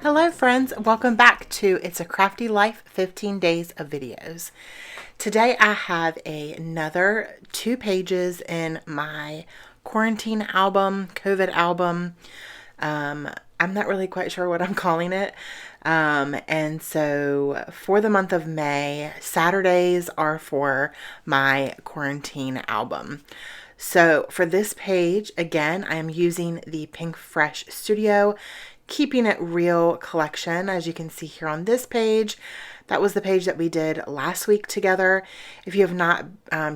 Hello friends, welcome back to It's a Crafty Life 15 Days of Videos. Today I have another 2 pages in my quarantine album, COVID album. I'm not really quite sure what I'm calling it. And so for the month of May, Saturdays are for my quarantine album. So for this page, again, I am using the Pink Fresh Studio Keeping It Real collection. As you can see here on this page, that was the page that we did last week together. If you have not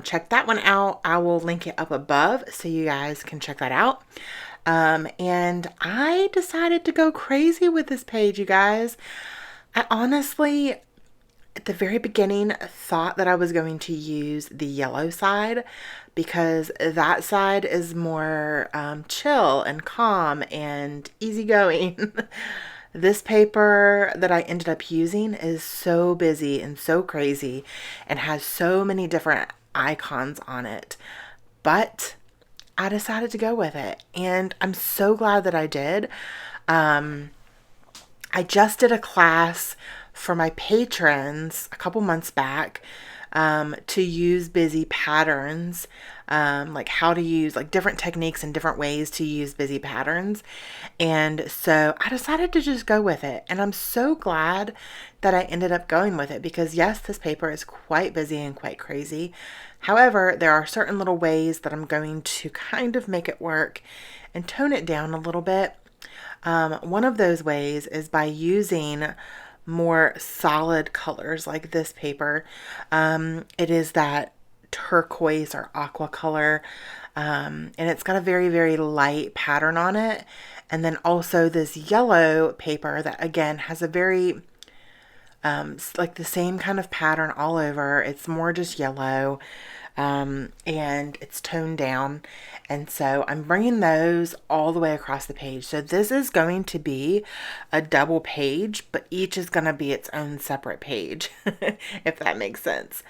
checked that one out, I will link it up above so you guys can check that out. And I decided to go crazy with this page, you guys. I honestly, at the very beginning, thought that I was going to use the yellow side because that side is more chill and calm and easygoing. This paper that I ended up using is so busy and so crazy and has so many different icons on it. But I decided to go with it, and I'm so glad that I did. I just did a class for my patrons a couple months back to use busy patterns, like how to use like different techniques and different ways to use busy patterns. And so I decided to just go with it. And I'm so glad that I ended up going with it because yes, this paper is quite busy and quite crazy. However, there are certain little ways that I'm going to kind of make it work and tone it down a little bit. One of those ways is by using more solid colors like this paper. It is that turquoise or aqua color, and it's got a very, very light pattern on it. And then also this yellow paper that again has a very like the same kind of pattern all over. It's more just yellow, and it's toned down. And so I'm bringing those all the way across the page. So this is going to be a double page, but each is going to be its own separate page, if that makes sense.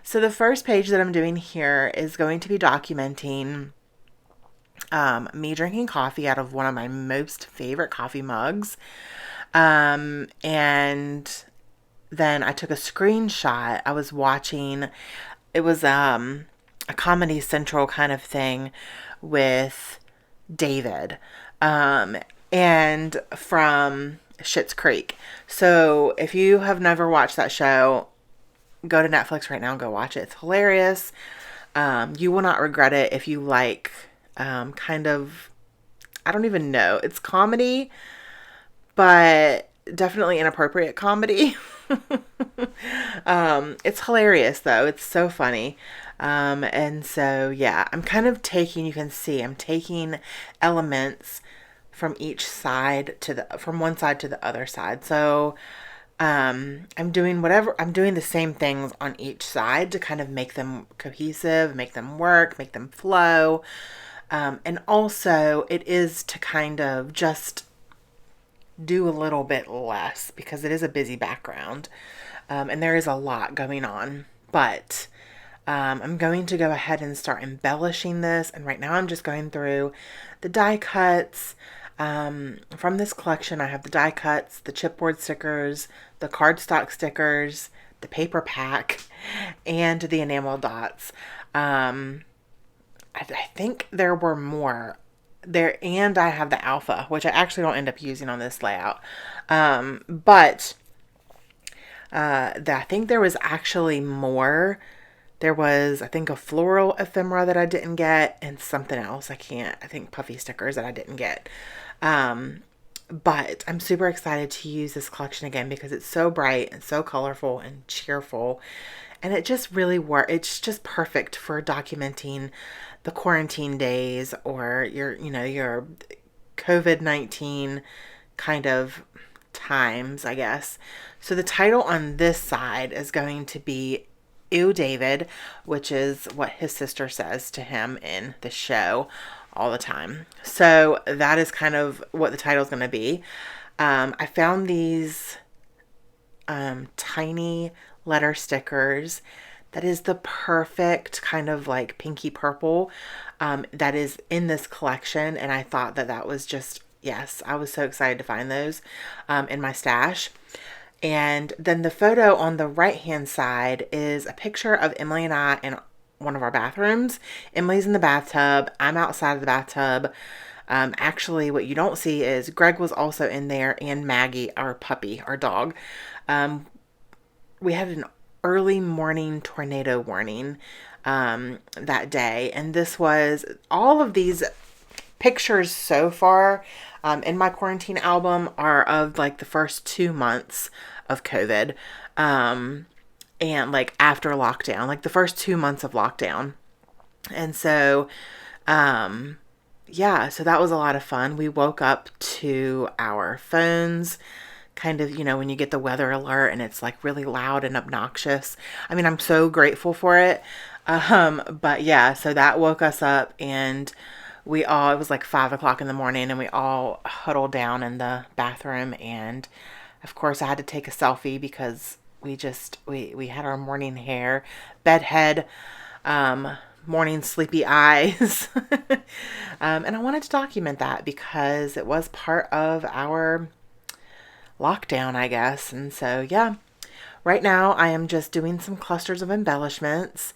So the first page that I'm doing here is going to be documenting me drinking coffee out of one of my most favorite coffee mugs. And then I took a screenshot. I was watching, it was a Comedy Central kind of thing with David, and from Schitt's Creek. So if you have never watched that show, go to Netflix right now and go watch it. It's hilarious. You will not regret it if you like kind of, I don't even know, it's comedy, but definitely inappropriate comedy. It's hilarious though. It's so funny. And so, yeah, I'm kind of taking, you can see, I'm taking elements from each side from one side to the other side. So, I'm doing the same things on each side to kind of make them cohesive, make them work, make them flow. And also it is to kind of just do a little bit less because it is a busy background. And there is a lot going on, but I'm going to go ahead and start embellishing this. And right now I'm just going through the die cuts. From this collection, I have the die cuts, the chipboard stickers, the cardstock stickers, the paper pack, and the enamel dots. I think there were more there, and I have the alpha, which I actually don't end up using on this layout. But I think there was actually more. There was, I think, a floral ephemera that I didn't get and something else. I think puffy stickers that I didn't get. But I'm super excited to use this collection again because it's so bright and so colorful and cheerful. And it just really it's just perfect for documenting the quarantine days or your COVID-19 kind of times, I guess. So the title on this side is going to be Ew David, which is what his sister says to him in the show all the time. So that is kind of what the title is going to be. I found these tiny letter stickers that is the perfect kind of like pinky purple that is in this collection. And I thought that that was just, yes, I was so excited to find those in my stash. And then the photo on the right hand side is a picture of Emily and I in one of our bathrooms. Emily's in the bathtub. I'm outside of the bathtub. Actually, what you don't see is Greg was also in there, and Maggie, our puppy, our dog. We had an early morning tornado warning that day. And this was all of these pictures so far in my quarantine album are of like the first 2 months of COVID and like after lockdown, like the first 2 months of lockdown. And so, yeah, so that was a lot of fun. We woke up to our phones kind of, when you get the weather alert and it's like really loud and obnoxious. I mean, I'm so grateful for it. But yeah, so that woke us up, and it was like 5 o'clock in the morning, and we all huddled down in the bathroom. And of course I had to take a selfie because we had our morning hair, bedhead, morning sleepy eyes. And I wanted to document that because it was part of our lockdown, I guess. And so, yeah, right now I am just doing some clusters of embellishments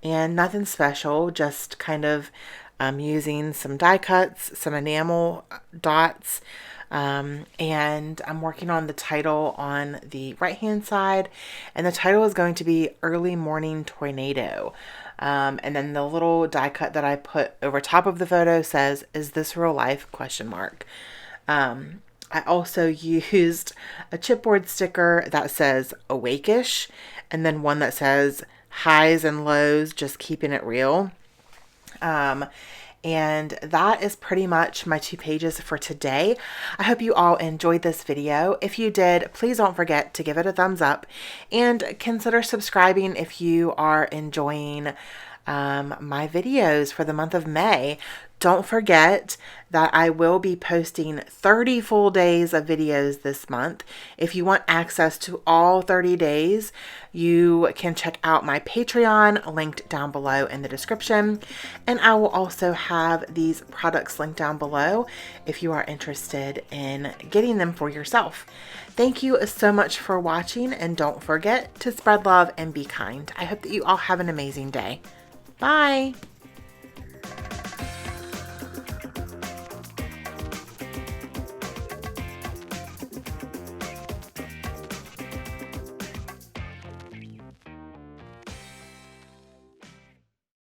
and nothing special, just kind of using some die cuts, some enamel dots, and I'm working on the title on the right hand side, and the title is going to be Early Morning Tornado. And then the little die cut that I put over top of the photo says, "Is this real life?" ? I also used a chipboard sticker that says Awake-ish, and then one that says Highs and Lows, just keeping it real. And that is pretty much my 2 pages for today. I hope you all enjoyed this video. If you did, please don't forget to give it a thumbs up and consider subscribing if you are enjoying my videos for the month of May. Don't forget that I will be posting 30 full days of videos this month. If you want access to all 30 days, you can check out my Patreon linked down below in the description. And I will also have these products linked down below if you are interested in getting them for yourself. Thank you so much for watching, and don't forget to spread love and be kind. I hope that you all have an amazing day. Bye.